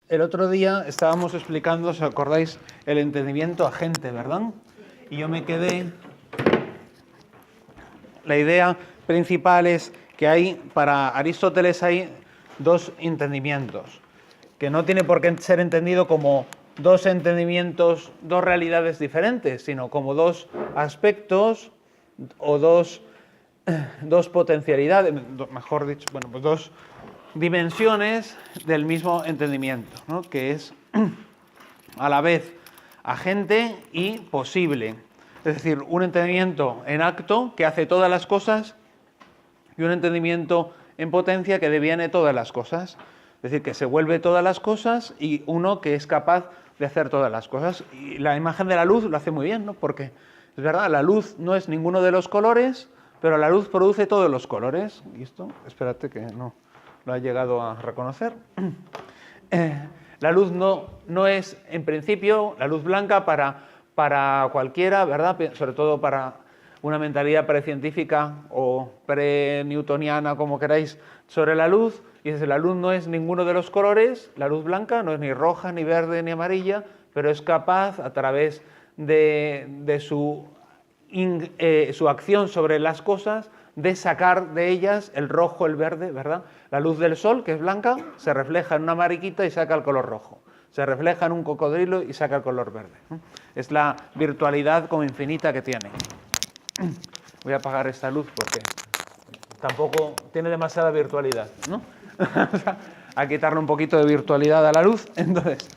El otro día estábamos explicando, ¿os acordáis? El entendimiento agente, ¿verdad? Y yo me quedé... La idea principal es que para Aristóteles hay dos entendimientos, que no tiene por qué ser entendido como dos entendimientos, dos realidades diferentes, sino como dos aspectos o dos potencialidades, mejor dicho, bueno, pues dos dimensiones del mismo entendimiento, ¿no? Que es a la vez agente y posible. Es decir, un entendimiento en acto que hace todas las cosas y un entendimiento en potencia que deviene todas las cosas. Es decir, que se vuelve todas las cosas y uno que es capaz de hacer todas las cosas. Y la imagen de la luz lo hace muy bien, ¿no? Porque es verdad, la luz no es ninguno de los colores, pero la luz produce todos los colores. Y esto, espérate que no lo ha llegado a reconocer. La luz no es, en principio, la luz blanca para cualquiera, ¿verdad? Sobre todo para una mentalidad precientífica o pre-newtoniana, como queráis, sobre la luz. Y es la luz no es ninguno de los colores, la luz blanca no es ni roja, ni verde, ni amarilla, pero es capaz, a través de su acción sobre las cosas, de sacar de ellas el rojo, el verde, ¿verdad? La luz del sol, que es blanca, se refleja en una mariquita y saca el color rojo. Se refleja en un cocodrilo y saca el color verde. Es la virtualidad como infinita que tiene. Voy a apagar esta luz porque tampoco tiene demasiada virtualidad, ¿no? A quitarle un poquito de virtualidad a la luz. Entonces,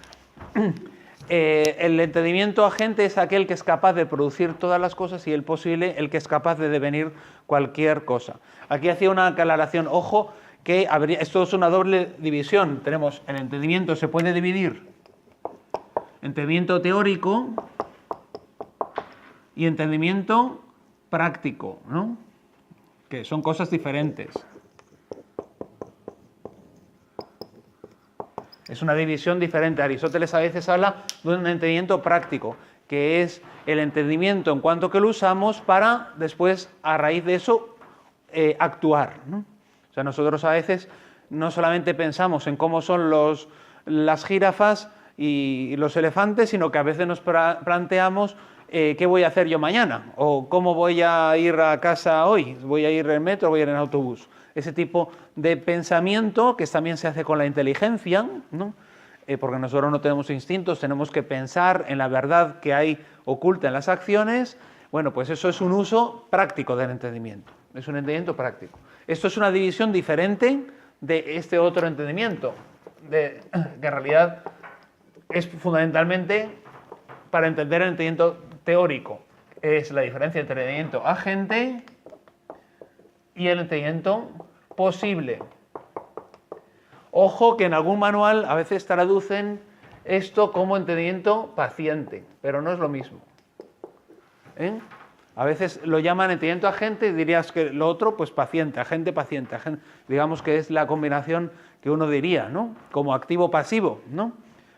el entendimiento agente es aquel que es capaz de producir todas las cosas y el posible, el que es capaz de devenir cualquier cosa. Aquí hacía una aclaración, ojo, que esto es una doble división. Tenemos el entendimiento, se puede dividir entendimiento teórico y entendimiento práctico, ¿no? Que son cosas diferentes. Es una división diferente. Aristóteles a veces habla de un entendimiento práctico, que es el entendimiento en cuanto que lo usamos para después, a raíz de eso, actuar, ¿no? O sea, nosotros a veces no solamente pensamos en cómo son las jirafas y los elefantes, sino que a veces nos planteamos qué voy a hacer yo mañana o cómo voy a ir a casa hoy. ¿Voy a ir en metro o voy a ir en autobús? Ese tipo de pensamiento que también se hace con la inteligencia, ¿no? Porque nosotros no tenemos instintos, tenemos que pensar en la verdad que hay oculta en las acciones. Bueno, pues eso es un uso práctico del entendimiento, es un entendimiento práctico. Esto es una división diferente de este otro entendimiento, que en realidad es fundamentalmente para entender el entendimiento teórico. Es la diferencia entre el entendimiento agente y el entendimiento posible. Ojo que en algún manual a veces traducen esto como entendimiento paciente, pero no es lo mismo. A veces lo llaman entendimiento agente y dirías que lo otro, pues paciente, agente. Digamos que es la combinación que uno diría, ¿no? Como activo-pasivo, ¿no?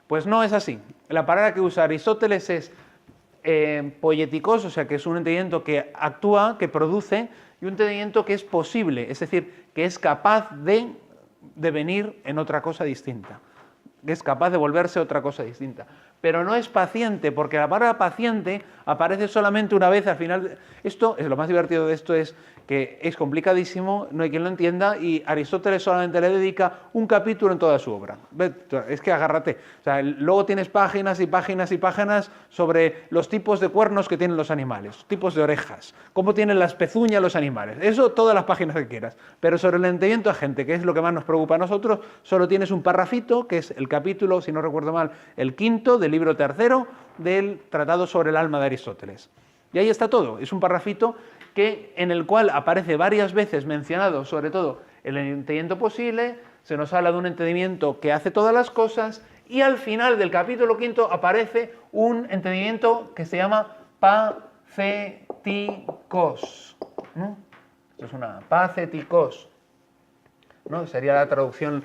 Pues no es así. La palabra que usa Aristóteles es poietikos, o sea, que es un entendimiento que actúa, que produce, y un entendimiento que es posible, es decir, que es capaz de devenir en otra cosa distinta, que es capaz de volverse otra cosa distinta. Pero no es paciente, porque la palabra paciente aparece solamente una vez al final. Esto es lo más divertido de esto, es que es complicadísimo, no hay quien lo entienda, y Aristóteles solamente le dedica un capítulo en toda su obra. Es que agárrate. O sea, luego tienes páginas y páginas y páginas sobre los tipos de cuernos que tienen los animales, tipos de orejas, cómo tienen las pezuñas los animales. Eso, todas las páginas que quieras. Pero sobre el entendimiento agente, que es lo que más nos preocupa a nosotros, solo tienes un parrafito, que es el capítulo, si no recuerdo mal, el quinto del libro tercero del Tratado sobre el alma de Aristóteles. Y ahí está todo. Es un parrafito en el cual aparece varias veces mencionado, sobre todo, el entendimiento posible, se nos habla de un entendimiento que hace todas las cosas, y al final del capítulo quinto aparece un entendimiento que se llama pathetikos, ¿no? Esto es una pathetikos, ¿no? Sería la traducción,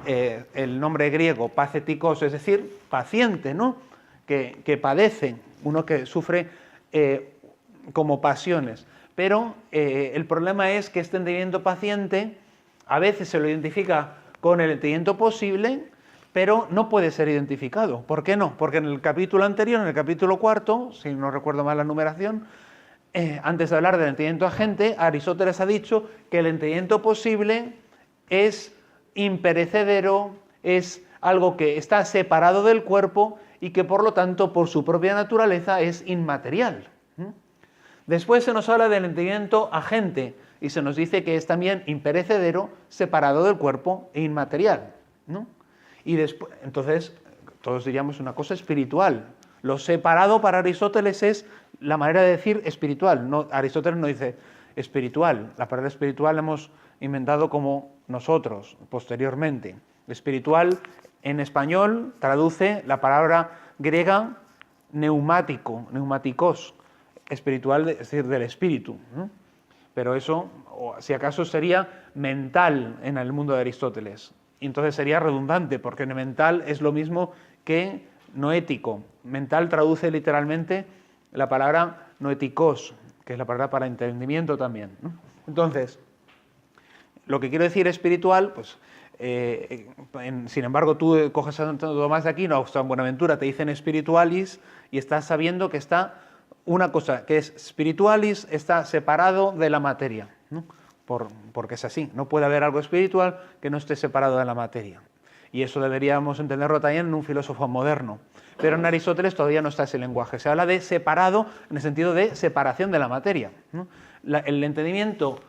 el nombre griego, pathetikos, es decir, paciente, ¿no? Que padece, uno que sufre como pasiones. Pero el problema es que este entendimiento paciente a veces se lo identifica con el entendimiento posible, pero no puede ser identificado. ¿Por qué no? Porque en el capítulo anterior, en el capítulo 4, si no recuerdo mal la numeración, antes de hablar del entendimiento agente, Aristóteles ha dicho que el entendimiento posible es imperecedero, es algo que está separado del cuerpo y que por lo tanto por su propia naturaleza es inmaterial. Después se nos habla del entendimiento agente y se nos dice que es también imperecedero, separado del cuerpo e inmaterial, ¿no? Y después, entonces, todos diríamos una cosa espiritual. Lo separado para Aristóteles es la manera de decir espiritual. No, Aristóteles no dice espiritual. La palabra espiritual la hemos inventado como nosotros, posteriormente. Espiritual en español traduce la palabra griega neumático, neumáticos, espiritual, es decir, del espíritu, ¿no? Pero eso, o si acaso, sería mental en el mundo de Aristóteles. Y entonces sería redundante, porque mental es lo mismo que noético. Mental traduce literalmente la palabra noetikos, que es la palabra para entendimiento también, ¿no? Entonces, lo que quiero decir espiritual, pues, sin embargo, tú coges a Santo Tomás de Aquino, a San Buenaventura, te dicen spiritualis y estás sabiendo que está una cosa, que es spiritualis, está separado de la materia, ¿no? Porque es así, no puede haber algo espiritual que no esté separado de la materia. Y eso deberíamos entenderlo también en un filósofo moderno. Pero en Aristóteles todavía no está ese lenguaje. Se habla de separado en el sentido de separación de la materia, ¿no? El entendimiento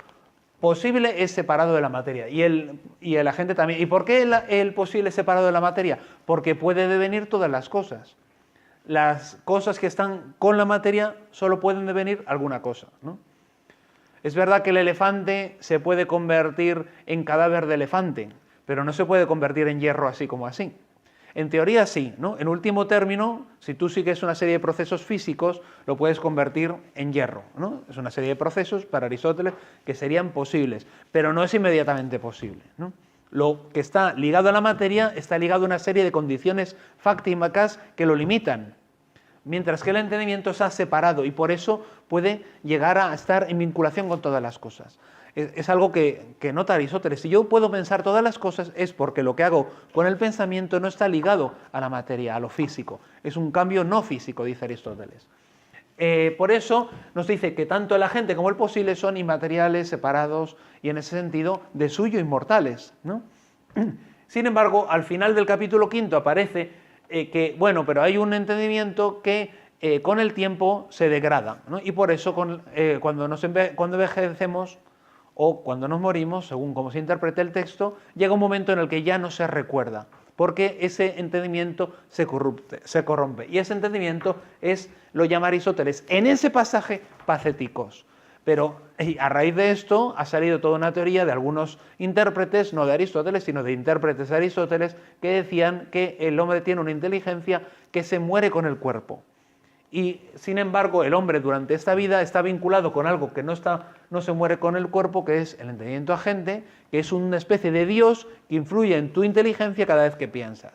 posible es separado de la materia. Y el agente también. ¿Y por qué el posible es separado de la materia? Porque puede devenir todas las cosas. Las cosas que están con la materia solo pueden devenir alguna cosa, ¿no? Es verdad que el elefante se puede convertir en cadáver de elefante, pero no se puede convertir en hierro así como así. En teoría sí, ¿no? En último término, si tú sigues una serie de procesos físicos, lo puedes convertir en hierro, ¿no? Es una serie de procesos para Aristóteles que serían posibles, pero no es inmediatamente posible, ¿no? Lo que está ligado a la materia está ligado a una serie de condiciones fácticas que lo limitan, mientras que el entendimiento está separado y por eso puede llegar a estar en vinculación con todas las cosas. Es algo que nota Aristóteles. Si yo puedo pensar todas las cosas es porque lo que hago con el pensamiento no está ligado a la materia, a lo físico. Es un cambio no físico, dice Aristóteles. Por eso nos dice que tanto el agente como el posible son inmateriales, separados y en ese sentido de suyo inmortales, ¿no? Sin embargo, al final del capítulo 5 aparece que, bueno, pero hay un entendimiento que con el tiempo se degrada, ¿no? Y por eso cuando envejecemos o cuando nos morimos, según cómo se interprete el texto, llega un momento en el que ya no se recuerda, porque ese entendimiento se corrompe. Y ese entendimiento lo llama Aristóteles en ese pasaje pacéticos. Pero a raíz de esto ha salido toda una teoría de algunos intérpretes, no de Aristóteles, sino de intérpretes de Aristóteles, que decían que el hombre tiene una inteligencia que se muere con el cuerpo. Y, sin embargo, el hombre durante esta vida está vinculado con algo que no se muere con el cuerpo, que es el entendimiento agente, que es una especie de Dios que influye en tu inteligencia cada vez que piensas.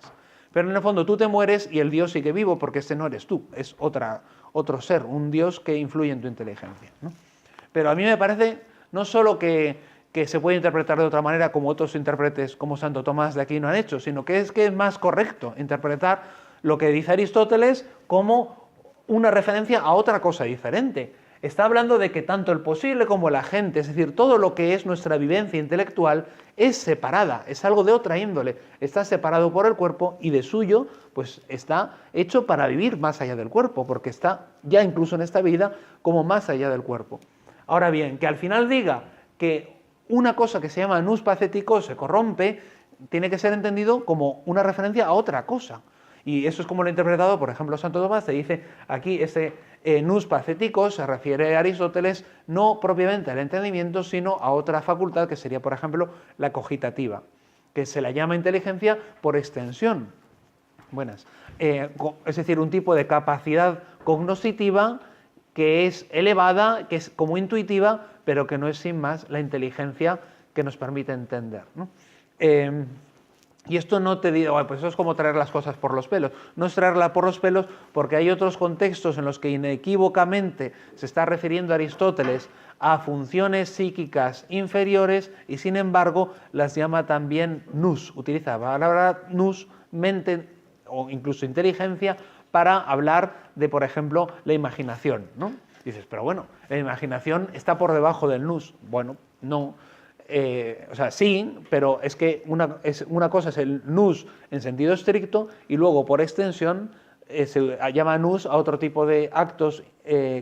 Pero en el fondo tú te mueres y el Dios sigue vivo porque ese no eres tú, es otro ser, un Dios que influye en tu inteligencia, ¿no? Pero a mí me parece no solo que se puede interpretar de otra manera como otros intérpretes como Santo Tomás de Aquino han hecho, sino que es más correcto interpretar lo que dice Aristóteles como una referencia a otra cosa diferente. Está hablando de que tanto el posible como el agente, es decir, todo lo que es nuestra vivencia intelectual, es separada, es algo de otra índole, está separado por el cuerpo y de suyo, pues está hecho para vivir más allá del cuerpo, porque está ya incluso en esta vida como más allá del cuerpo. Ahora bien, que al final diga que una cosa que se llama nous patheticos se corrompe, tiene que ser entendido como una referencia a otra cosa. Y eso es como lo ha interpretado, por ejemplo, Santo Tomás, se dice aquí ese nous patheticos se refiere a Aristóteles no propiamente al entendimiento, sino a otra facultad que sería, por ejemplo, la cogitativa, que se la llama inteligencia por extensión. Buenas. Es decir, un tipo de capacidad cognoscitiva que es elevada, que es como intuitiva, pero que no es sin más la inteligencia que nos permite entender, ¿no? Y esto no te digo, pues eso es como traer las cosas por los pelos. No es traerla por los pelos porque hay otros contextos en los que inequívocamente se está refiriendo Aristóteles a funciones psíquicas inferiores y sin embargo las llama también nous. Utiliza la palabra nous mente o incluso inteligencia para hablar de, por ejemplo, la imaginación, ¿no? Dices, pero bueno, la imaginación está por debajo del nous. Bueno, no. O sea, sí, pero es que una cosa es el nous en sentido estricto y luego, por extensión, se llama nous a otro tipo de actos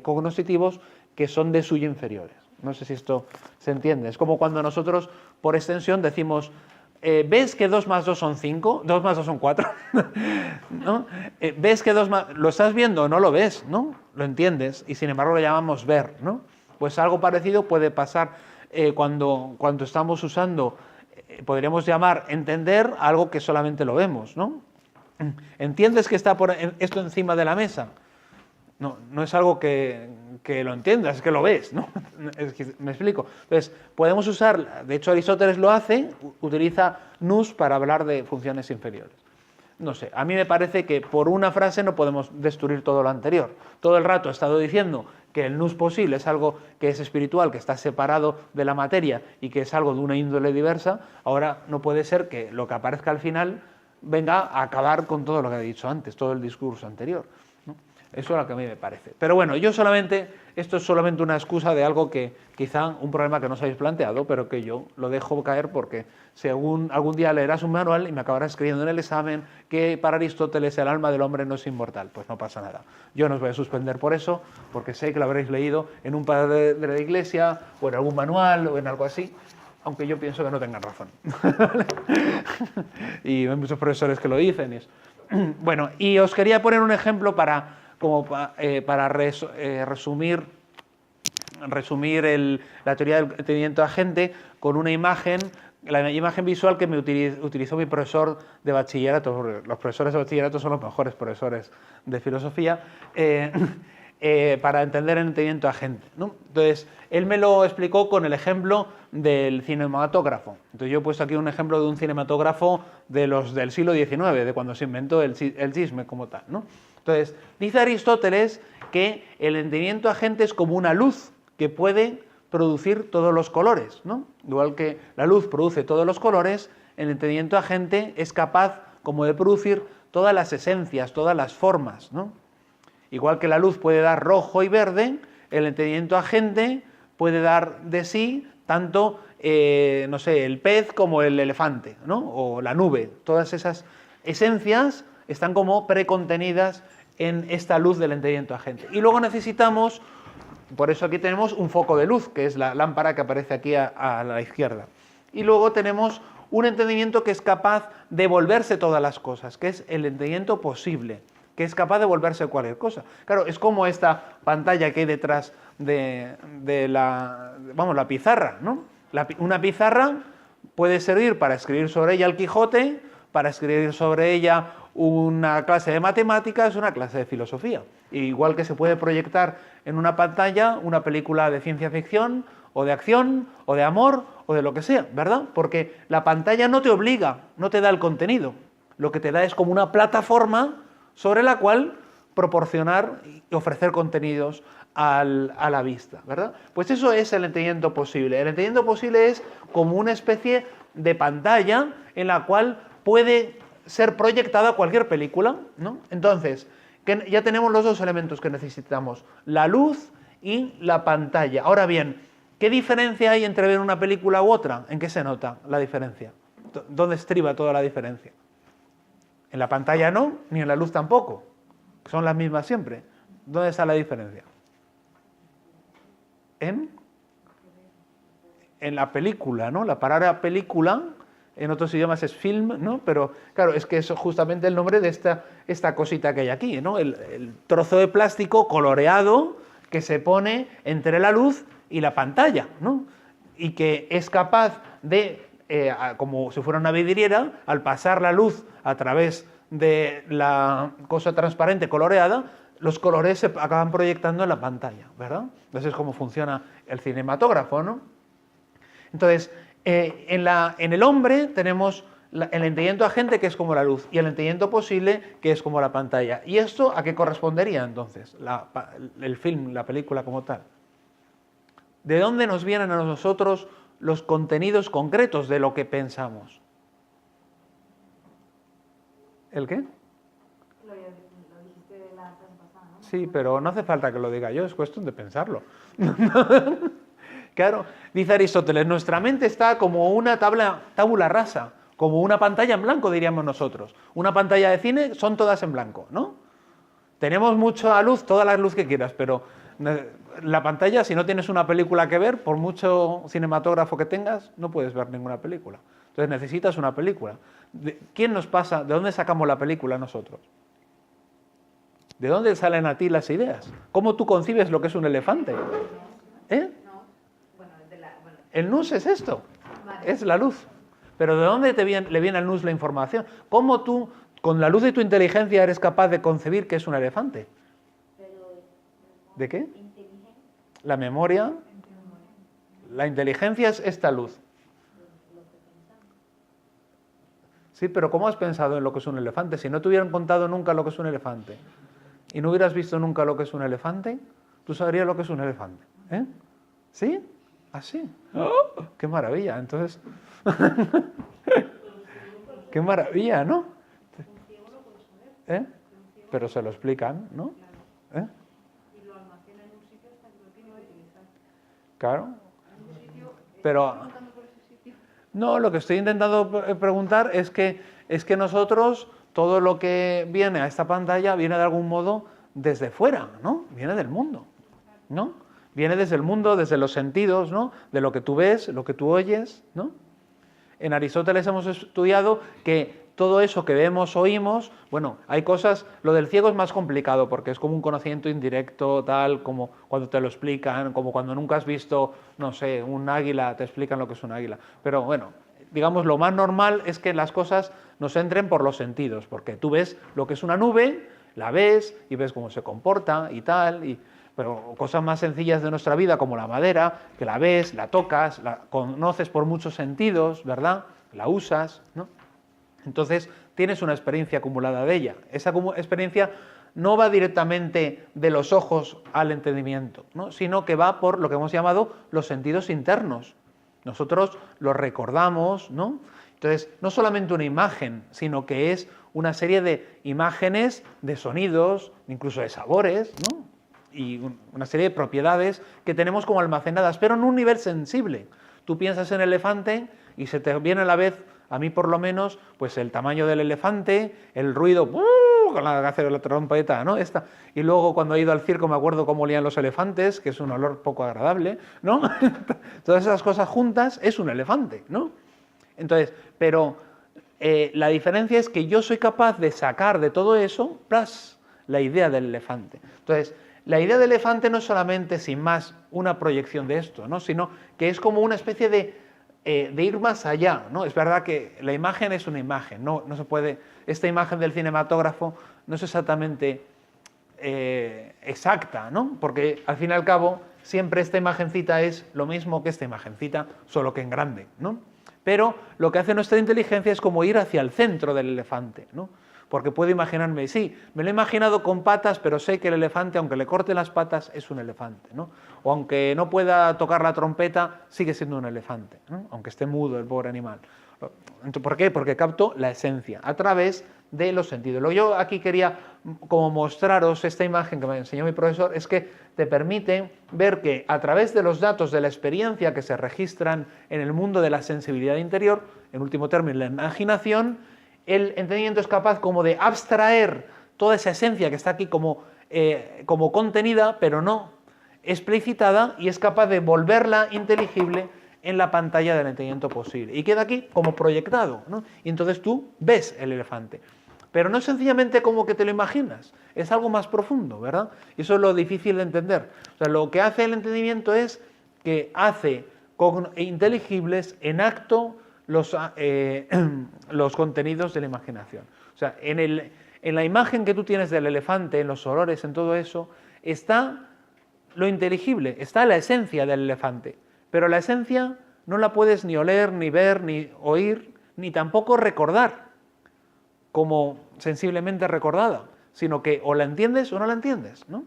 cognitivos que son de suyo inferiores. No sé si esto se entiende. Es como cuando nosotros, por extensión, decimos, ¿ves que 2 más 2 son 5? 2 más 2 son 4. ¿No? ¿Ves que 2 más... ¿Lo estás viendo o no lo ves? ¿No? Lo entiendes y sin embargo lo llamamos ver, ¿no? Pues algo parecido puede pasar cuando estamos usando, podríamos llamar entender algo que solamente lo vemos, ¿no? ¿Entiendes que está esto encima de la mesa? No, no es algo que lo entiendas, es que lo ves, ¿no? Me explico. Entonces, podemos usar, de hecho Aristóteles lo hace, utiliza nous para hablar de funciones inferiores. No sé, a mí me parece que por una frase no podemos destruir todo lo anterior. Todo el rato he estado diciendo que el nous posible es algo que es espiritual, que está separado de la materia y que es algo de una índole diversa. Ahora no puede ser que lo que aparezca al final venga a acabar con todo lo que he dicho antes, todo el discurso anterior, ¿no? Eso es lo que a mí me parece. Pero bueno, esto es solamente una excusa de algo que quizá un problema que no os habéis planteado, pero que yo lo dejo caer porque según algún día leerás un manual y me acabarás escribiendo en el examen que para Aristóteles el alma del hombre no es inmortal. Pues no pasa nada. Yo no os voy a suspender por eso, porque sé que lo habréis leído en un padre de la iglesia o en algún manual o en algo así, aunque yo pienso que no tengan razón. Y hay muchos profesores que lo dicen. Bueno, y os quería poner un ejemplo para resumir la teoría del entendimiento agente con una imagen, la imagen visual que me utilizó mi profesor de bachillerato. Los profesores de bachillerato son los mejores profesores de filosofía, para entender el entendimiento agente, ¿no? Entonces, él me lo explicó con el ejemplo del cinematógrafo. Entonces, yo he puesto aquí un ejemplo de un cinematógrafo del siglo XIX, de cuando se inventó el chisme como tal, ¿no? Entonces, dice Aristóteles que el entendimiento agente es como una luz que puede producir todos los colores, ¿no? Igual que la luz produce todos los colores, el entendimiento agente es capaz como de producir todas las esencias, todas las formas, ¿no? Igual que la luz puede dar rojo y verde, el entendimiento agente puede dar de sí tanto, no sé, el pez como el elefante, ¿no? O la nube. Todas esas esencias están como precontenidas en esta luz del entendimiento agente. Y luego necesitamos, por eso aquí tenemos un foco de luz, que es la lámpara que aparece aquí a la izquierda. Y luego tenemos un entendimiento que es capaz de volverse todas las cosas, que es el entendimiento posible, que es capaz de volverse cualquier cosa. Claro, es como esta pantalla que hay detrás de la pizarra, ¿no? Una pizarra puede servir para escribir sobre ella el Quijote, para escribir sobre ella una clase de matemáticas, una clase de filosofía. Igual que se puede proyectar en una pantalla una película de ciencia ficción, o de acción, o de amor, o de lo que sea, ¿verdad? Porque la pantalla no te obliga, no te da el contenido. Lo que te da es como una plataforma sobre la cual proporcionar y ofrecer contenidos a la vista, ¿verdad? Pues eso es el entendimiento posible. El entendimiento posible es como una especie de pantalla en la cual puede ser proyectada cualquier película, ¿no? Entonces, ya tenemos los dos elementos que necesitamos, la luz y la pantalla. Ahora bien, ¿qué diferencia hay entre ver una película u otra? ¿En qué se nota la diferencia? ¿Dónde estriba toda la diferencia? En la pantalla no, ni en la luz tampoco. Son las mismas siempre. ¿Dónde está la diferencia? En la película, ¿no? La palabra película en otros idiomas es film, ¿no? Pero claro, es que eso es justamente el nombre de esta cosita que hay aquí, ¿no? El trozo de plástico coloreado que se pone entre la luz y la pantalla, ¿no? Y que es capaz de, como si fuera una vidriera, al pasar la luz a través de la cosa transparente coloreada, los colores se acaban proyectando en la pantalla, ¿verdad? Entonces es como funciona el cinematógrafo, ¿no? Entonces, en el hombre tenemos el entendimiento agente, que es como la luz, y el entendimiento posible, que es como la pantalla. ¿Y esto a qué correspondería entonces? El film, la película como tal. ¿De dónde nos vienen a nosotros los contenidos concretos de lo que pensamos? ¿El qué? Lo dijiste la clase pasada, ¿no? Sí, pero no hace falta que lo diga yo, es cuestión de pensarlo. Claro, dice Aristóteles, nuestra mente está como una tabula rasa, como una pantalla en blanco, diríamos nosotros. Una pantalla de cine son todas en blanco, ¿no? Tenemos mucha luz, toda la luz que quieras, pero la pantalla, si no tienes una película que ver, por mucho cinematógrafo que tengas, no puedes ver ninguna película. Entonces necesitas una película. ¿Quién nos pasa? ¿De dónde sacamos la película nosotros? ¿De dónde salen a ti las ideas? ¿Cómo tú concibes lo que es un elefante? ¿Eh? No, bueno, El nous es esto, Vale. es la luz. Pero ¿de dónde le viene al nous la información? ¿Cómo tú, con la luz de tu inteligencia, eres capaz de concebir que es un elefante? ¿De qué? La memoria. La inteligencia es esta luz. Sí, pero ¿cómo has pensado en lo que es un elefante? Si no te hubieran contado nunca lo que es un elefante y no hubieras visto nunca lo que es un elefante, tú sabrías lo que es un elefante. ¿Eh? ¿Sí? ¿Así? ¡Oh! ¡Qué maravilla! Entonces, ¡qué maravilla!, ¿no? ¿Eh? Pero se lo explican, ¿no? ¿Eh? Y lo almacena en un sitio hasta que lo tiene que utilizar. Claro. En un sitio, Pero preguntando por ese sitio. no, lo que estoy intentando preguntar es que nosotros, todo lo que viene a esta pantalla viene de algún modo desde fuera, ¿no? Viene del mundo, ¿no? Viene desde el mundo, desde los sentidos, ¿no? De lo que tú ves, lo que tú oyes, ¿no? En Aristóteles hemos estudiado que todo eso que vemos, oímos, bueno, hay cosas, lo del ciego es más complicado porque es como un conocimiento indirecto, tal, como cuando te lo explican, como cuando nunca has visto, no sé, un águila, te explican lo que es un águila. Pero bueno, digamos, lo más normal es que las cosas nos entren por los sentidos, porque tú ves lo que es una nube, la ves y ves cómo se comporta y tal, pero cosas más sencillas de nuestra vida, como la madera, que la ves, la tocas, la conoces por muchos sentidos, ¿verdad? La usas, ¿no? Entonces tienes una experiencia acumulada de ella. Esa experiencia no va directamente de los ojos al entendimiento, ¿no? Sino que va por lo que hemos llamado los sentidos internos. Nosotros los recordamos, ¿no? Entonces, no solamente una imagen, sino que es una serie de imágenes, de sonidos, incluso de sabores, ¿no? Y una serie de propiedades que tenemos como almacenadas, pero en un nivel sensible. Tú piensas en elefante y se te viene a la vez, a mí por lo menos, pues el tamaño del elefante, el ruido, con la trompeta, ¿no? Y luego cuando he ido al circo me acuerdo cómo olían los elefantes, que es un olor poco agradable, ¿no? Todas esas cosas juntas es un elefante, ¿no? Entonces, pero la diferencia es que yo soy capaz de sacar de todo eso, ¡plas!, la idea del elefante. Entonces, la idea del elefante no es solamente, sin más, una proyección de esto, ¿no? Sino que es como una especie de ir más allá, ¿no? Es verdad que la imagen es una imagen, no se puede. Esta imagen del cinematógrafo no es exactamente exacta, ¿no? Porque al fin y al cabo siempre esta imagencita es lo mismo que esta imagencita, solo que en grande, ¿no? Pero lo que hace nuestra inteligencia es como ir hacia el centro del elefante, ¿no? Porque puedo imaginarme, sí, me lo he imaginado con patas, pero sé que el elefante, aunque le corte las patas, es un elefante, ¿no? O aunque no pueda tocar la trompeta, sigue siendo un elefante, ¿no? Aunque esté mudo el pobre animal. ¿Por qué? Porque capto la esencia a través de los sentidos. Lo que yo aquí quería como mostraros esta imagen que me enseñó mi profesor es que te permite ver que a través de los datos de la experiencia que se registran en el mundo de la sensibilidad interior, en último término la imaginación, el entendimiento es capaz como de abstraer toda esa esencia que está aquí como contenida, pero no explicitada, y es capaz de volverla inteligible en la pantalla del entendimiento posible. Y queda aquí como proyectado, ¿no? Y entonces tú ves el elefante. Pero no es sencillamente como que te lo imaginas, es algo más profundo, ¿verdad? Y eso es lo difícil de entender. O sea, lo que hace el entendimiento es que hace inteligibles en acto los contenidos de la imaginación. O sea, en la imagen que tú tienes del elefante, en los olores, en todo eso, está lo inteligible, está la esencia del elefante. Pero la esencia no la puedes ni oler, ni ver, ni oír, ni tampoco recordar, como sensiblemente recordada, sino que o la entiendes o no la entiendes, ¿no?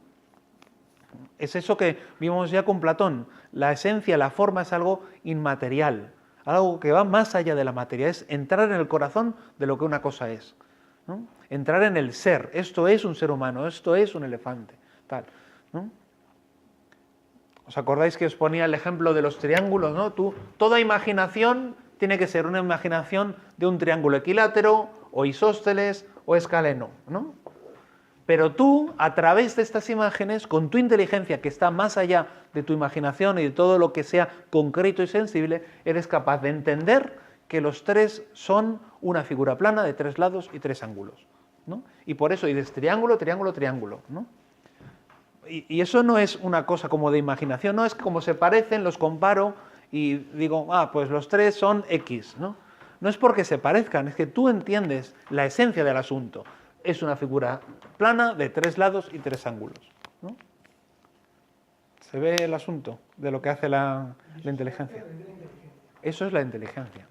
Es eso que vimos ya con Platón. La esencia, la forma es algo inmaterial, algo que va más allá de la materia, es entrar en el corazón de lo que una cosa es, ¿no? Entrar en el ser. Esto es un ser humano, esto es un elefante, tal, ¿no? ¿Os acordáis que os ponía el ejemplo de los triángulos, ¿no? Toda imaginación tiene que ser una imaginación de un triángulo equilátero, o isósceles, o escaleno, ¿no? Pero tú, a través de estas imágenes, con tu inteligencia que está más allá de tu imaginación y de todo lo que sea concreto y sensible, eres capaz de entender que los tres son una figura plana de tres lados y tres ángulos, ¿no? Y por eso dices triángulo, triángulo, triángulo, ¿no? Y eso no es una cosa como de imaginación, no es como se parecen, los comparo y digo, pues los tres son X, ¿no? No es porque se parezcan, es que tú entiendes la esencia del asunto. Es una figura plana de tres lados y tres ángulos, ¿no? ¿Se ve el asunto de lo que hace la inteligencia? Eso es la inteligencia.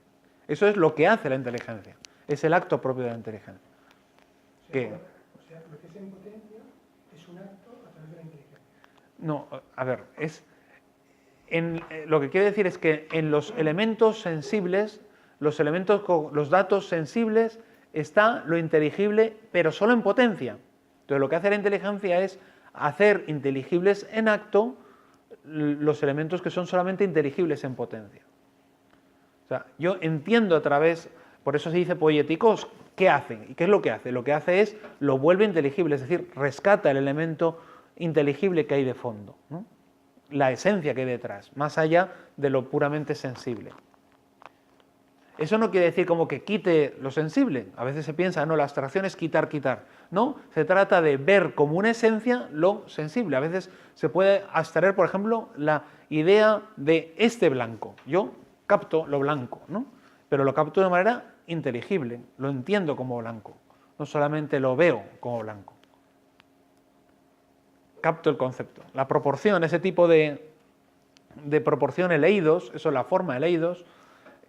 Eso es lo que hace la inteligencia. Es el acto propio de la inteligencia. ¿Qué? O sea, lo que es en potencia es un acto a través de la inteligencia. No, a ver, lo que quiere decir es que en los elementos sensibles, los datos sensibles, está lo inteligible, pero solo en potencia. Entonces, lo que hace la inteligencia es hacer inteligibles en acto los elementos que son solamente inteligibles en potencia. O sea, yo entiendo a través, por eso se dice poieticos, ¿qué hacen? ¿Y qué es lo que hace? Lo que hace es, lo vuelve inteligible, es decir, rescata el elemento inteligible que hay de fondo, ¿no? La esencia que hay detrás, más allá de lo puramente sensible. Eso no quiere decir como que quite lo sensible. A veces se piensa, no, la abstracción es quitar, quitar. No, se trata de ver como una esencia lo sensible. A veces se puede abstraer, por ejemplo, la idea de este blanco. Yo capto lo blanco, ¿no? Pero lo capto de manera inteligible, lo entiendo como blanco. No solamente lo veo como blanco. Capto el concepto. La proporción, ese tipo de proporción eleidos, eso es la forma eleidos,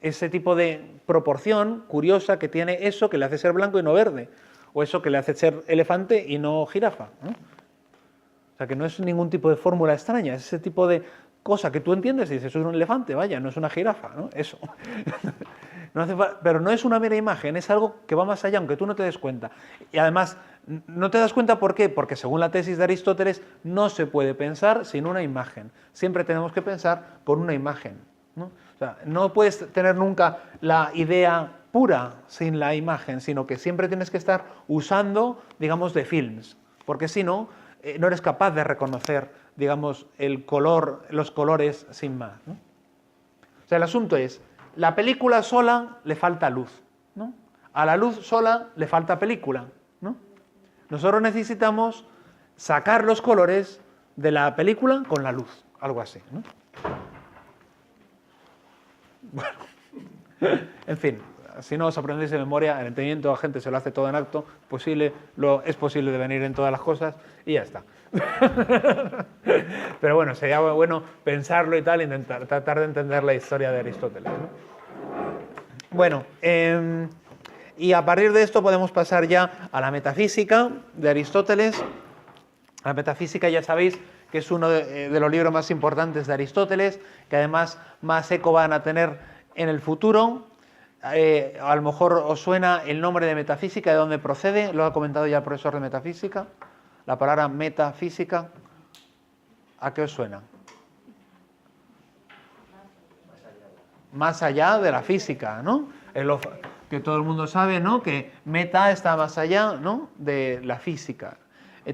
ese tipo de proporción curiosa que tiene eso que le hace ser blanco y no verde, o eso que le hace ser elefante y no jirafa, ¿no? O sea, que no es ningún tipo de fórmula extraña, es ese tipo de cosa que tú entiendes y dices, eso es un elefante, vaya, no es una jirafa, ¿no? Eso. No hace falta, pero no es una mera imagen, es algo que va más allá, aunque tú no te des cuenta. Y además, no te das cuenta ¿por qué? Porque según la tesis de Aristóteles, no se puede pensar sin una imagen. Siempre tenemos que pensar con una imagen, ¿no? O sea, no puedes tener nunca la idea pura sin la imagen, sino que siempre tienes que estar usando, digamos, de films, porque si no, no eres capaz de reconocer, digamos, el color, los colores sin más, ¿no? O sea, el asunto es, la película sola le falta luz, ¿no? A la luz sola le falta película, ¿no? Nosotros necesitamos sacar los colores de la película con la luz, algo así, ¿no? Bueno, en fin, si no os aprendéis de memoria, el entendimiento de la gente se lo hace todo en acto, es posible devenir en todas las cosas y ya está. Pero bueno, sería bueno pensarlo y tal, tratar de entender la historia de Aristóteles, ¿no? Bueno, y a partir de esto podemos pasar ya a la metafísica de Aristóteles. La metafísica ya sabéis que es uno de los libros más importantes de Aristóteles, que además más eco van a tener en el futuro. A lo mejor os suena el nombre de metafísica, de dónde procede, lo ha comentado ya el profesor de metafísica. La palabra metafísica, ¿a qué os suena? Más allá de la física, ¿no? Que todo el mundo sabe, ¿no? Que meta está más allá, ¿no? De la física.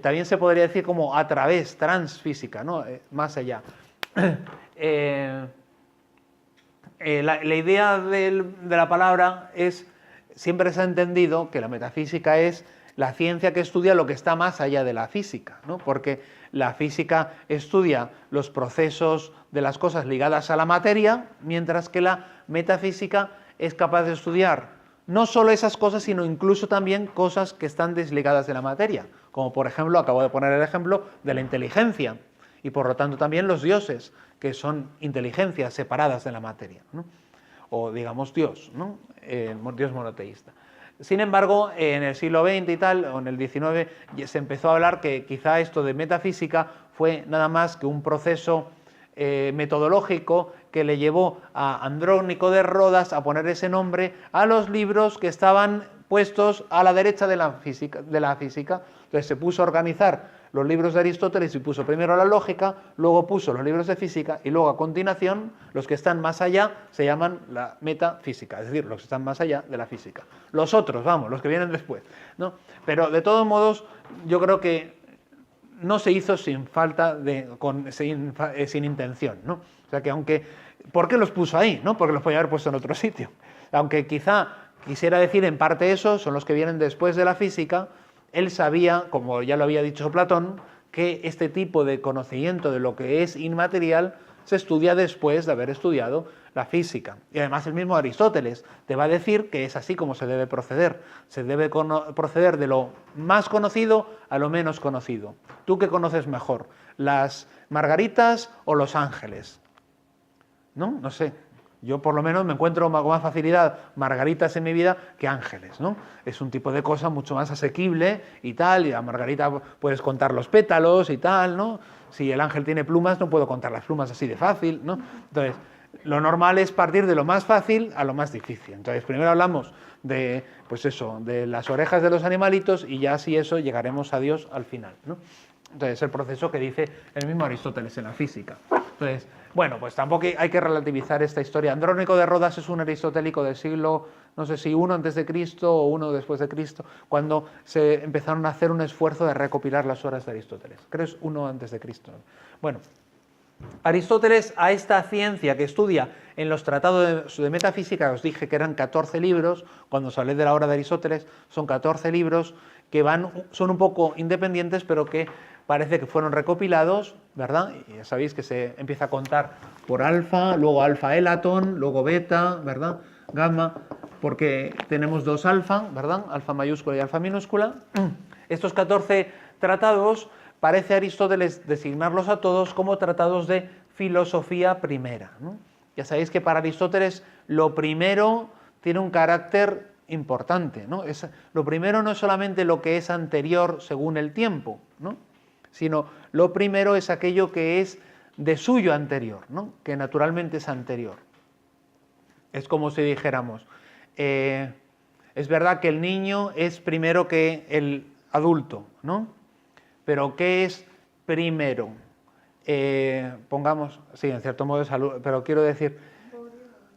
También se podría decir como a través, transfísica, ¿no? Más allá. La idea de la palabra es, siempre se ha entendido que la metafísica es la ciencia que estudia lo que está más allá de la física, ¿no? Porque la física estudia los procesos de las cosas ligadas a la materia, mientras que la metafísica es capaz de estudiar no solo esas cosas, sino incluso también cosas que están desligadas de la materia, como por ejemplo, acabo de poner el ejemplo de la inteligencia, y por lo tanto también los dioses, que son inteligencias separadas de la materia, ¿no? O digamos Dios, ¿no? Dios monoteísta. Sin embargo, en el siglo XX y tal, o en el XIX, se empezó a hablar que quizá esto de metafísica fue nada más que un proceso metodológico que le llevó a Andrónico de Rodas a poner ese nombre a los libros que estaban puestos a la derecha de la física. Entonces se puso a organizar los libros de Aristóteles y puso primero la lógica, luego puso los libros de física y luego a continuación los que están más allá se llaman la metafísica, es decir, los que están más allá de la física. Los otros, vamos, los que vienen después, ¿no? Pero de todos modos yo creo que no se hizo sin intención, ¿no? O sea que ¿por qué los puso ahí? ¿No? Porque los podía haber puesto en otro sitio. Aunque quizá quisiera decir en parte eso, son los que vienen después de la física. Él sabía, como ya lo había dicho Platón, que este tipo de conocimiento de lo que es inmaterial se estudia después de haber estudiado la física. Y además el mismo Aristóteles te va a decir que es así como se debe proceder. Se debe proceder de lo más conocido a lo menos conocido. ¿Tú qué conoces mejor? ¿Las margaritas o los ángeles? No sé. Yo por lo menos me encuentro con más facilidad margaritas en mi vida que ángeles, ¿no? Es un tipo de cosa mucho más asequible y tal, y a margarita puedes contar los pétalos y tal, ¿no? Si el ángel tiene plumas no puedo contar las plumas así de fácil, ¿no? Entonces, lo normal es partir de lo más fácil a lo más difícil. Entonces, primero hablamos de, pues eso, de las orejas de los animalitos y ya así eso llegaremos a Dios al final, ¿no? Entonces, el proceso que dice el mismo Aristóteles en la física. Entonces, bueno, pues tampoco hay que relativizar esta historia. Andrónico de Rodas es un aristotélico del siglo, no sé si 1 antes de Cristo o 1 después de Cristo, cuando se empezaron a hacer un esfuerzo de recopilar las obras de Aristóteles. Creo que es 1 antes de Cristo. Bueno, Aristóteles a esta ciencia que estudia en los tratados de metafísica, os dije que eran 14 libros, cuando os hablé de la obra de Aristóteles, son 14 libros que son un poco independientes, pero que parece que fueron recopilados, ¿verdad? Y ya sabéis que se empieza a contar por alfa, luego alfa elatón, luego beta, ¿verdad? Gamma, porque tenemos 2 alfa, ¿verdad? Alfa mayúscula y alfa minúscula. Estos 14 tratados parece Aristóteles designarlos a todos como tratados de filosofía primera, ¿no? Ya sabéis que para Aristóteles lo primero tiene un carácter importante, ¿no? Lo primero no es solamente lo que es anterior según el tiempo, ¿no? Sino lo primero es aquello que es de suyo anterior, ¿no? Que naturalmente es anterior. Es como si dijéramos, es verdad que el niño es primero que el adulto, ¿no? Pero ¿qué es primero? Pongamos, sí, en cierto modo es salud, pero quiero decir,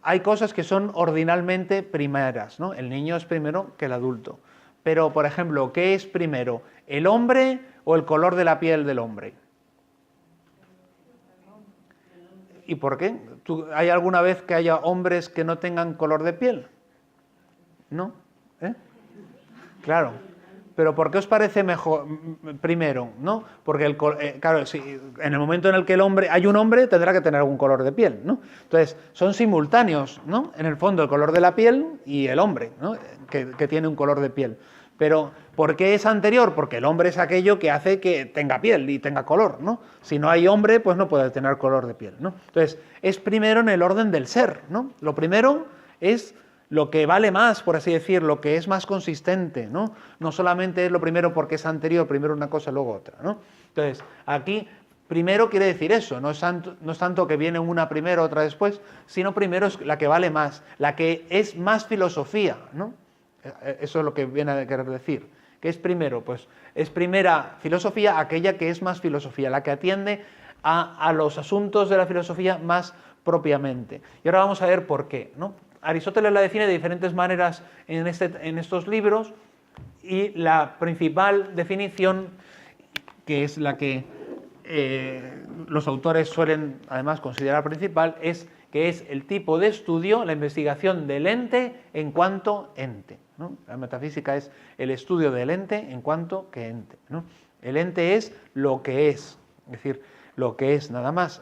hay cosas que son ordinalmente primeras, ¿no? El niño es primero que el adulto. Pero, por ejemplo, ¿qué es primero? ¿El hombre o el color de la piel del hombre? ¿Y por qué? ¿Hay alguna vez que haya hombres que no tengan color de piel? ¿No? Claro. Pero ¿por qué os parece mejor primero? ¿No? Porque, claro, si en el momento en el que hay un hombre, tendrá que tener algún color de piel, ¿no? Entonces, son simultáneos, ¿no? En el fondo, el color de la piel y el hombre, ¿no? Que tiene un color de piel. Pero, ¿por qué es anterior? Porque el hombre es aquello que hace que tenga piel y tenga color, ¿no? Si no hay hombre, pues no puede tener color de piel, ¿no? Entonces, es primero en el orden del ser, ¿no? Lo primero es lo que vale más, por así decir, lo que es más consistente, ¿no? No solamente es lo primero porque es anterior, primero una cosa, luego otra, ¿no? Entonces, aquí primero quiere decir eso, no es tanto que viene una primero, otra después, sino primero es la que vale más, la que es más filosofía, ¿no? Eso es lo que viene a querer decir. ¿Qué es primero? Pues es primera filosofía aquella que es más filosofía, la que atiende a los asuntos de la filosofía más propiamente. Y ahora vamos a ver por qué, ¿no? Aristóteles la define de diferentes maneras en estos libros y la principal definición, que es la que los autores suelen además considerar principal, es que es el tipo de estudio, la investigación del ente en cuanto ente, ¿no? La metafísica es el estudio del ente en cuanto que ente, ¿no? El ente es lo que es decir, lo que es nada más.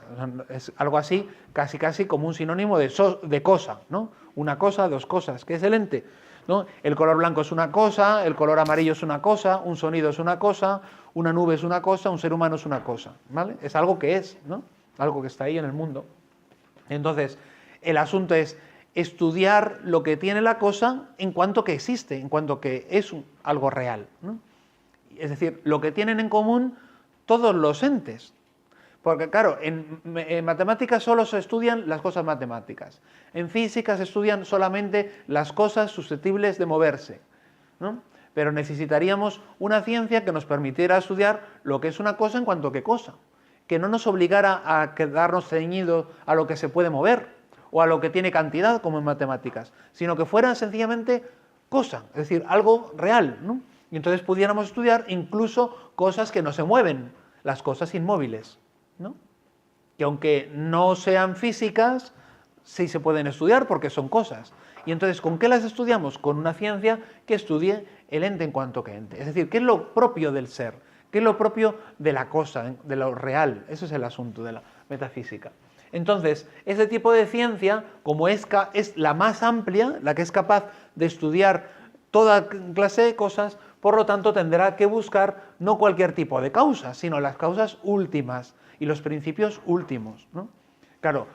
Es algo así, casi como un sinónimo de cosa, ¿no? Una cosa, dos cosas. ¿Qué es el ente? ¿No? El color blanco es una cosa, el color amarillo es una cosa, un sonido es una cosa, una nube es una cosa, un ser humano es una cosa, ¿vale? Es algo que es, ¿no? Algo que está ahí en el mundo. Entonces, el asunto es estudiar lo que tiene la cosa en cuanto que existe, en cuanto que es algo real, ¿no? Es decir, lo que tienen en común todos los entes. Porque claro, en matemáticas solo se estudian las cosas matemáticas. En física se estudian solamente las cosas susceptibles de moverse. ¿no? Pero necesitaríamos una ciencia que nos permitiera estudiar lo que es una cosa en cuanto que cosa, que no nos obligara a quedarnos ceñidos a lo que se puede mover o a lo que tiene cantidad, como en matemáticas, sino que fuera sencillamente cosa, es decir, algo real, ¿no? Y entonces pudiéramos estudiar incluso cosas que no se mueven, las cosas inmóviles, ¿no? Que aunque no sean físicas, sí se pueden estudiar porque son cosas. Y entonces, ¿con qué las estudiamos? Con una ciencia que estudie el ente en cuanto que ente. Es decir, ¿qué es lo propio del ser? ¿Qué es lo propio de la cosa, de lo real? Ese es el asunto de la metafísica. Entonces, ese tipo de ciencia, como es la más amplia, la que es capaz de estudiar toda clase de cosas, por lo tanto tendrá que buscar no cualquier tipo de causas, sino las causas últimas y los principios últimos, ¿no? Claro,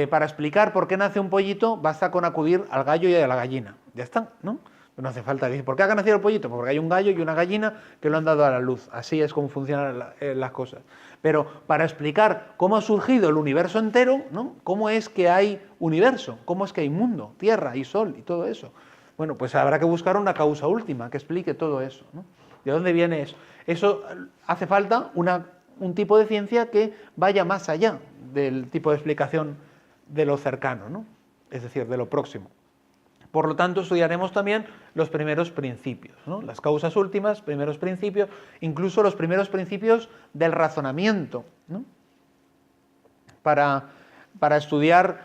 para explicar por qué nace un pollito basta con acudir al gallo y a la gallina. Ya está, ¿no? No hace falta decir, ¿por qué ha nacido el pollito? Porque hay un gallo y una gallina que lo han dado a la luz. Así es como funcionan las cosas. Pero para explicar cómo ha surgido el universo entero, ¿no? ¿Cómo es que hay universo? ¿Cómo es que hay mundo, tierra y sol y todo eso? Bueno, pues habrá que buscar una causa última que explique todo eso, ¿no? ¿De dónde viene eso? Eso hace falta un tipo de ciencia que vaya más allá del tipo de explicación de lo cercano, ¿no? Es decir, de lo próximo. Por lo tanto, estudiaremos también los primeros principios, ¿no? Las causas últimas, primeros principios, incluso los primeros principios del razonamiento, ¿no? Para estudiar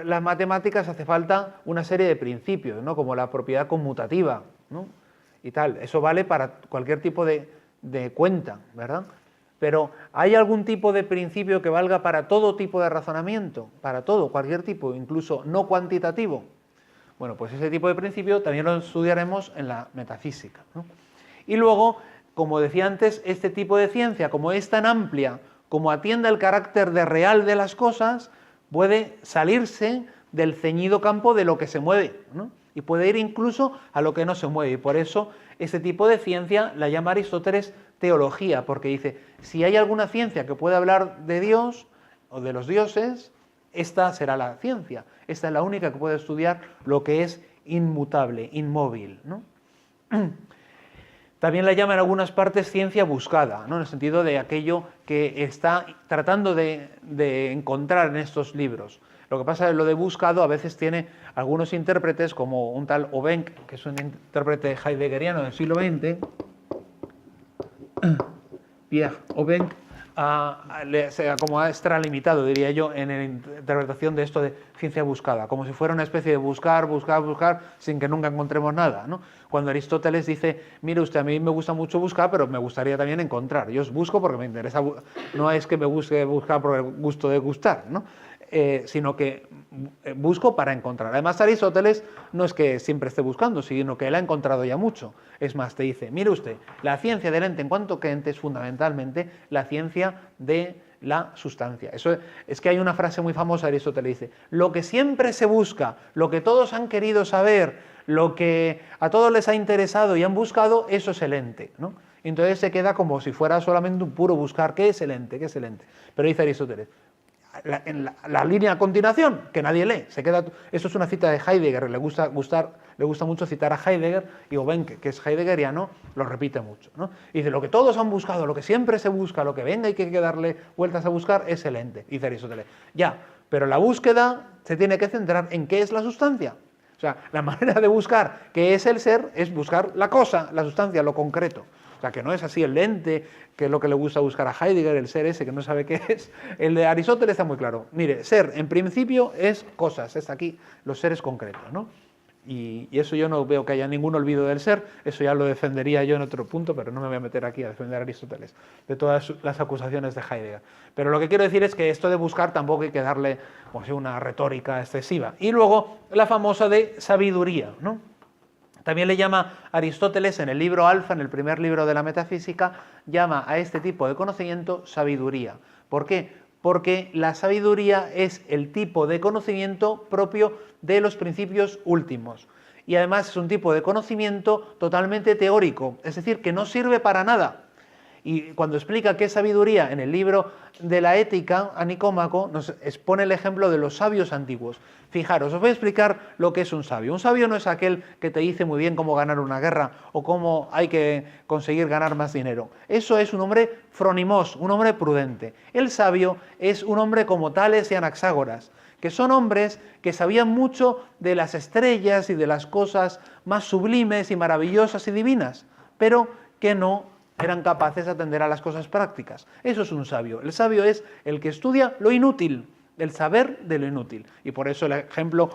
las matemáticas hace falta una serie de principios, ¿no? Como la propiedad conmutativa, ¿no? Y tal. Eso vale para cualquier tipo de cuenta, ¿verdad? Pero ¿hay algún tipo de principio que valga para todo tipo de razonamiento? Para todo, cualquier tipo, incluso no cuantitativo. Bueno, pues ese tipo de principio también lo estudiaremos en la metafísica, ¿no? Y luego, como decía antes, este tipo de ciencia, como es tan amplia, como atiende al carácter de real de las cosas, puede salirse del ceñido campo de lo que se mueve, ¿no? Y puede ir incluso a lo que no se mueve. Y por eso este tipo de ciencia la llama Aristóteles teología, porque dice, si hay alguna ciencia que pueda hablar de Dios o de los dioses, esta será la ciencia. Esta es la única que puede estudiar lo que es inmutable, inmóvil, ¿no? También la llama en algunas partes ciencia buscada, ¿no? En el sentido de aquello que está tratando de encontrar en estos libros. Lo que pasa es que lo de buscado a veces tiene algunos intérpretes, como un tal Obenck, que es un intérprete heideggeriano del siglo XX, Pierre Obenck, como ha extralimitado, diría yo, en la interpretación de esto de ciencia buscada, como si fuera una especie de buscar, sin que nunca encontremos nada, ¿no? Cuando Aristóteles dice, mire usted, a mí me gusta mucho buscar, pero me gustaría también encontrar. Yo os busco porque me interesa, no es que me guste buscar por el gusto de gustar, ¿no? Sino que busco para encontrar. Además, Aristóteles no es que siempre esté buscando, sino que él ha encontrado ya mucho. Es más, te dice, mire usted, la ciencia del ente en cuanto que ente es fundamentalmente la ciencia de la sustancia. Eso es que hay una frase muy famosa de Aristóteles, dice, lo que siempre se busca, lo que todos han querido saber, lo que a todos les ha interesado y han buscado, eso es el ente, ¿no? Entonces se queda como si fuera solamente un puro buscar, ¿qué es el ente? ¿Qué es el ente? Pero dice Aristóteles, en la línea a continuación, que nadie lee, se queda. Esto es una cita de Heidegger, le gusta mucho citar a Heidegger, y Obenck, que es heideggeriano, lo repite mucho, ¿no? Y dice, lo que todos han buscado, lo que siempre se busca, lo que venga y que hay que darle vueltas a buscar, es el ente, dice Aristóteles. Ya, pero la búsqueda se tiene que centrar en qué es la sustancia. O sea, la manera de buscar qué es el ser es buscar la cosa, la sustancia, lo concreto. O sea, que no es así el ente, que es lo que le gusta buscar a Heidegger, el ser ese que no sabe qué es. El de Aristóteles está muy claro. Mire, ser en principio es cosas, es aquí los seres concretos, ¿no? Y eso yo no veo que haya ningún olvido del ser, eso ya lo defendería yo en otro punto, pero no me voy a meter aquí a defender a Aristóteles de todas las acusaciones de Heidegger. Pero lo que quiero decir es que esto de buscar tampoco hay que darle, pues, una retórica excesiva. Y luego la famosa de sabiduría, ¿no? También le llama Aristóteles en el libro Alfa, en el primer libro de la metafísica, llama a este tipo de conocimiento sabiduría. ¿Por qué? Porque la sabiduría es el tipo de conocimiento propio de los principios últimos. Y además es un tipo de conocimiento totalmente teórico, es decir, que no sirve para nada. Y cuando explica qué es sabiduría en el libro de la Ética a Nicómaco, nos expone el ejemplo de los sabios antiguos. Fijaros, os voy a explicar lo que es un sabio. Un sabio no es aquel que te dice muy bien cómo ganar una guerra o cómo hay que conseguir ganar más dinero. Eso es un hombre fronimos, un hombre prudente. El sabio es un hombre como Tales y Anaxágoras, que son hombres que sabían mucho de las estrellas y de las cosas más sublimes y maravillosas y divinas, pero que no eran capaces de atender a las cosas prácticas. Eso es un sabio. El sabio es el que estudia lo inútil, el saber de lo inútil. Y por eso el ejemplo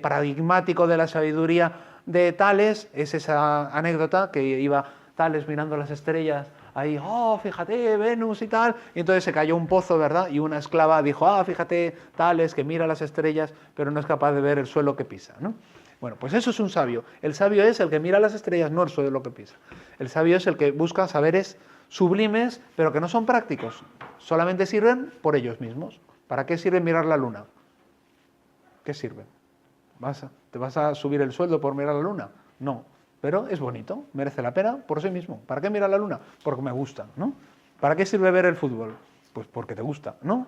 paradigmático de la sabiduría de Tales es esa anécdota que iba Tales mirando las estrellas ahí, oh, fíjate, Venus y tal, y entonces se cayó un pozo, ¿verdad? Y una esclava dijo, ah, fíjate, Tales, que mira las estrellas, pero no es capaz de ver el suelo que pisa, ¿no? Bueno, pues eso es un sabio. El sabio es el que mira las estrellas, no el suelo que pisa. El sabio es el que busca saberes sublimes, pero que no son prácticos, solamente sirven por ellos mismos. ¿Para qué sirve mirar la luna? ¿Qué sirve? ¿Te vas a subir el sueldo por mirar la luna? No. Pero es bonito, merece la pena por sí mismo. ¿Para qué mirar la luna? Porque me gusta, ¿no? ¿Para qué sirve ver el fútbol? Pues porque te gusta, ¿no?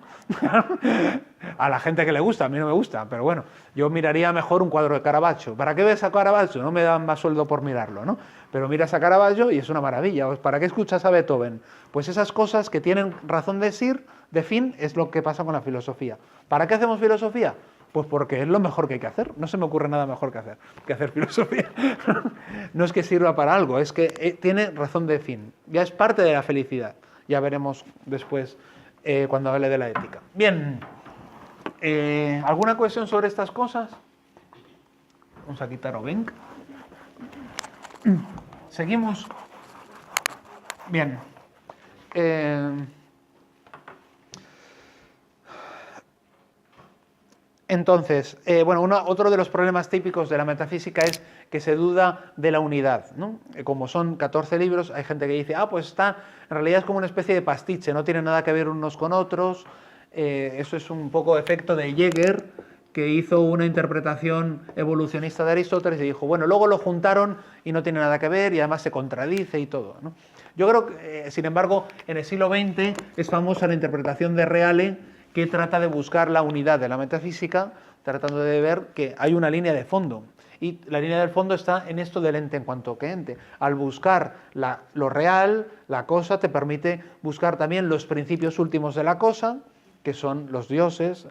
A la gente que le gusta, a mí no me gusta, pero bueno, yo miraría mejor un cuadro de Caravaggio. ¿Para qué ves a Caravaggio? No me dan más sueldo por mirarlo, ¿no? Pero miras a Caravaggio y es una maravilla. ¿Para qué escuchas a Beethoven? Pues esas cosas que tienen razón de fin, es lo que pasa con la filosofía. ¿Para qué hacemos filosofía? Pues porque es lo mejor que hay que hacer. No se me ocurre nada mejor que hacer filosofía. No es que sirva para algo, es que tiene razón de fin. Ya es parte de la felicidad. Ya veremos después cuando hable de la ética. Bien, ¿alguna cuestión sobre estas cosas? Vamos a quitar Obenk. Seguimos. Bien. Entonces, otro de los problemas típicos de la metafísica es que se duda de la unidad, ¿no? Como son 14 libros, hay gente que dice, pues en realidad es como una especie de pastiche, no tiene nada que ver unos con otros. Eso es un poco efecto de Jäger, que hizo una interpretación evolucionista de Aristóteles y dijo, bueno, luego lo juntaron y no tiene nada que ver y además se contradice y todo, ¿no? Yo creo que, sin embargo, en el siglo XX es famosa la interpretación de Reale, que trata de buscar la unidad de la metafísica, tratando de ver que hay una línea de fondo. Y la línea del fondo está en esto del ente en cuanto que ente. Al buscar lo real, la cosa, te permite buscar también los principios últimos de la cosa, que son los dioses,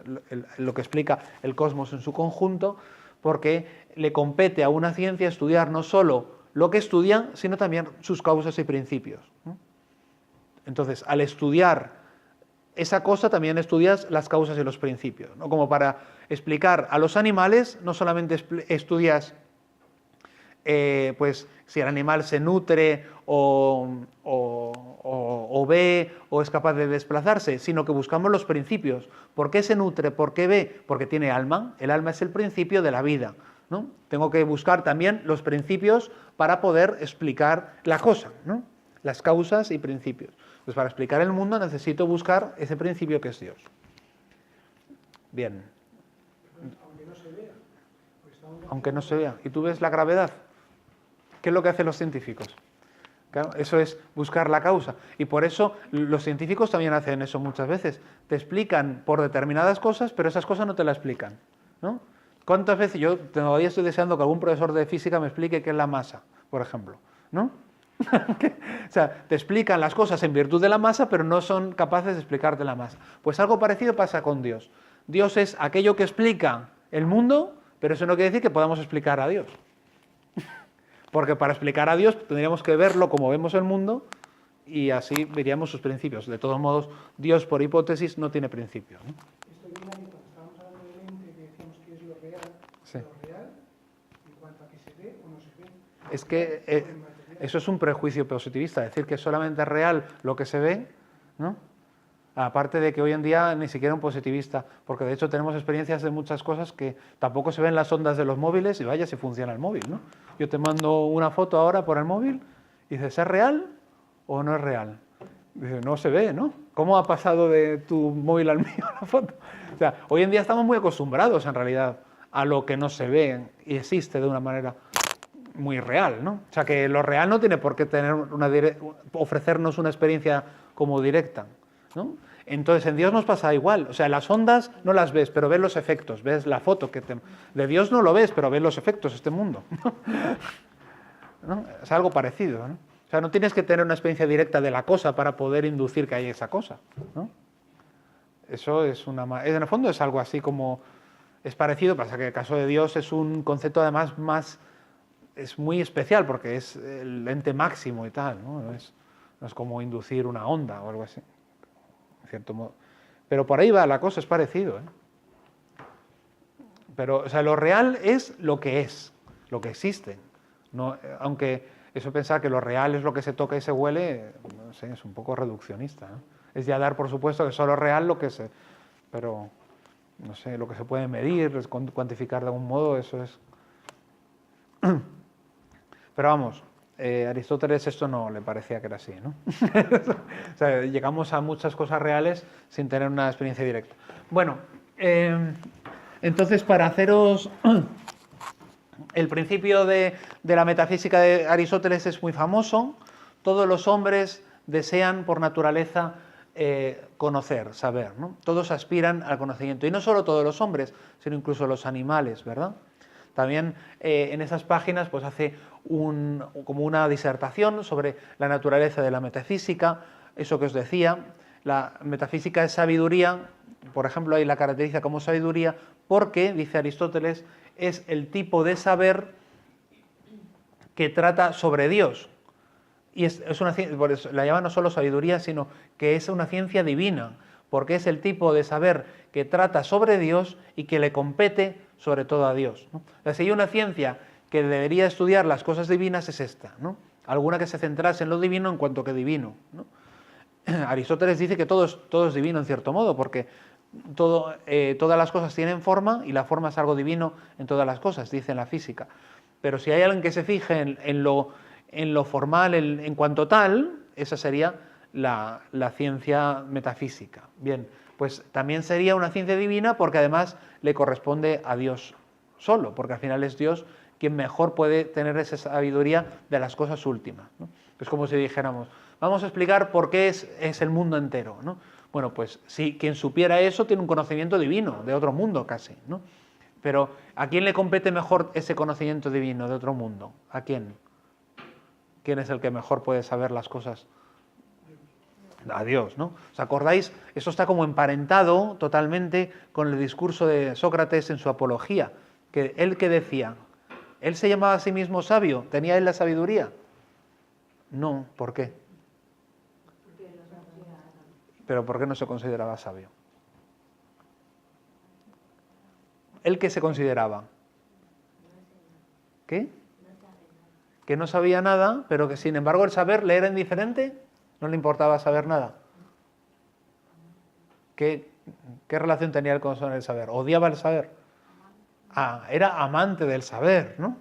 lo que explica el cosmos en su conjunto, porque le compete a una ciencia estudiar no solo lo que estudia, sino también sus causas y principios, ¿no? Entonces, al estudiar esa cosa también estudias las causas y los principios, ¿no? Como para explicar a los animales, no solamente estudias pues si el animal se nutre o ve o es capaz de desplazarse, sino que buscamos los principios. ¿Por qué se nutre? ¿Por qué ve? Porque tiene alma. El alma es el principio de la vida, ¿no? Tengo que buscar también los principios para poder explicar la cosa, ¿no? Las causas y principios. Pues para explicar el mundo necesito buscar ese principio que es Dios. Bien. Aunque no se vea. Aunque no se vea. ¿Y tú ves la gravedad? ¿Qué es lo que hacen los científicos? Claro, eso es buscar la causa. Y por eso los científicos también hacen eso muchas veces. Te explican por determinadas cosas, pero esas cosas no te las explican, ¿no? ¿Cuántas veces yo todavía estoy deseando que algún profesor de física me explique qué es la masa, por ejemplo, ¿no? O sea, te explican las cosas en virtud de la masa, pero no son capaces de explicarte la masa. Pues algo parecido pasa con Dios. Dios es aquello que explica el mundo, pero eso no quiere decir que podamos explicar a Dios. Porque para explicar a Dios tendríamos que verlo como vemos el mundo y así veríamos sus principios. De todos modos, Dios por hipótesis no tiene principios, ¿no? Esto viene a que cuando estábamos hablando del ente, que decíamos que es lo real, sí. Lo real, en cuanto a que se ve o no se ve. Es que eso es un prejuicio positivista, decir que solamente es real lo que se ve, ¿no? Aparte de que hoy en día ni siquiera un positivista, porque de hecho tenemos experiencias de muchas cosas que tampoco se ven las ondas de los móviles y vaya si funciona el móvil, ¿no? Yo te mando una foto ahora por el móvil y dices, ¿es real o no es real? Dice, no se ve, ¿no? ¿Cómo ha pasado de tu móvil al mío la foto? O sea, hoy en día estamos muy acostumbrados en realidad a lo que no se ve y existe de una manera muy real, ¿no? O sea, que lo real no tiene por qué tener ofrecernos una experiencia como directa, ¿no? Entonces, en Dios nos pasa igual. O sea, las ondas no las ves, pero ves los efectos, ves la foto de Dios no lo ves, pero ves los efectos, este mundo. ¿No? Es algo parecido, ¿no? O sea, no tienes que tener una experiencia directa de la cosa para poder inducir que hay esa cosa, ¿no? Eso es en el fondo es algo así como... Es parecido, pasa que el caso de Dios es un concepto además es muy especial porque es el ente máximo y tal, ¿no? No es como inducir una onda o algo así, en cierto modo. Pero por ahí va la cosa, es parecido, ¿eh? Pero, o sea, lo real es, lo que existe. No, aunque eso pensar que lo real es lo que se toca y se huele, no sé, es un poco reduccionista, ¿no? Es ya dar por supuesto que solo es real lo que se... Pero, no sé, lo que se puede medir, cuantificar de algún modo, eso es... Pero vamos, a Aristóteles esto no le parecía que era así, ¿no? O sea, llegamos a muchas cosas reales sin tener una experiencia directa. Bueno, entonces para haceros... El principio de la metafísica de Aristóteles es muy famoso. Todos los hombres desean por naturaleza conocer, saber, ¿no? Todos aspiran al conocimiento. Y no solo todos los hombres, sino incluso los animales, ¿verdad? También en esas páginas pues hace como una disertación sobre la naturaleza de la metafísica, eso que os decía. La metafísica es sabiduría, por ejemplo, ahí la caracteriza como sabiduría porque, dice Aristóteles, es el tipo de saber que trata sobre Dios. Y es una ciencia, por eso la llama no solo sabiduría, sino que es una ciencia divina, porque es el tipo de saber que trata sobre Dios y que le compete sobre todo a Dios, ¿no? O sea, si hay una ciencia que debería estudiar las cosas divinas es esta, ¿no? Alguna que se centrase en lo divino en cuanto que divino, ¿no? Aristóteles dice que todo es divino en cierto modo, porque todas las cosas tienen forma y la forma es algo divino en todas las cosas, dice en la física. Pero si hay alguien que se fije en lo formal, en cuanto tal, esa sería la ciencia metafísica. Bien, pues también sería una ciencia divina porque además le corresponde a Dios solo, porque al final es Dios quien mejor puede tener esa sabiduría de las cosas últimas, ¿no? Es como si dijéramos, vamos a explicar por qué es el mundo entero, ¿no? Bueno, pues si quien supiera eso tiene un conocimiento divino, de otro mundo casi, ¿no? Pero ¿a quién le compete mejor ese conocimiento divino de otro mundo? ¿A quién? ¿Quién es el que mejor puede saber las cosas? A Dios, ¿no? ¿Os acordáis? Eso está como emparentado totalmente con el discurso de Sócrates en su Apología. Que él que decía, ¿él se llamaba a sí mismo sabio? ¿Tenía él la sabiduría? No, ¿por qué? Pero ¿por qué no se consideraba sabio? ¿Él qué se consideraba? ¿Qué? Que no sabía nada, pero que sin embargo el saber le era indiferente, no le importaba saber nada. ¿Qué relación tenía él con el saber? ¿Odiaba el saber? Ah, era amante del saber, ¿no?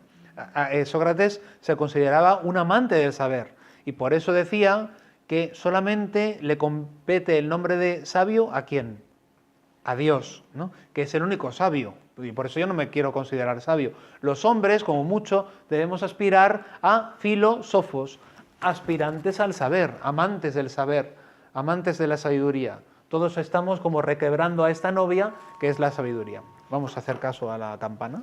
Sócrates se consideraba un amante del saber y por eso decía que solamente le compete el nombre de sabio ¿a quién? A Dios, ¿no? Que es el único sabio. Y por eso yo no me quiero considerar sabio. Los hombres, como mucho, debemos aspirar a filósofos, aspirantes al saber, amantes del saber, amantes de la sabiduría. Todos estamos como requebrando a esta novia que es la sabiduría. Vamos a hacer caso a la campana.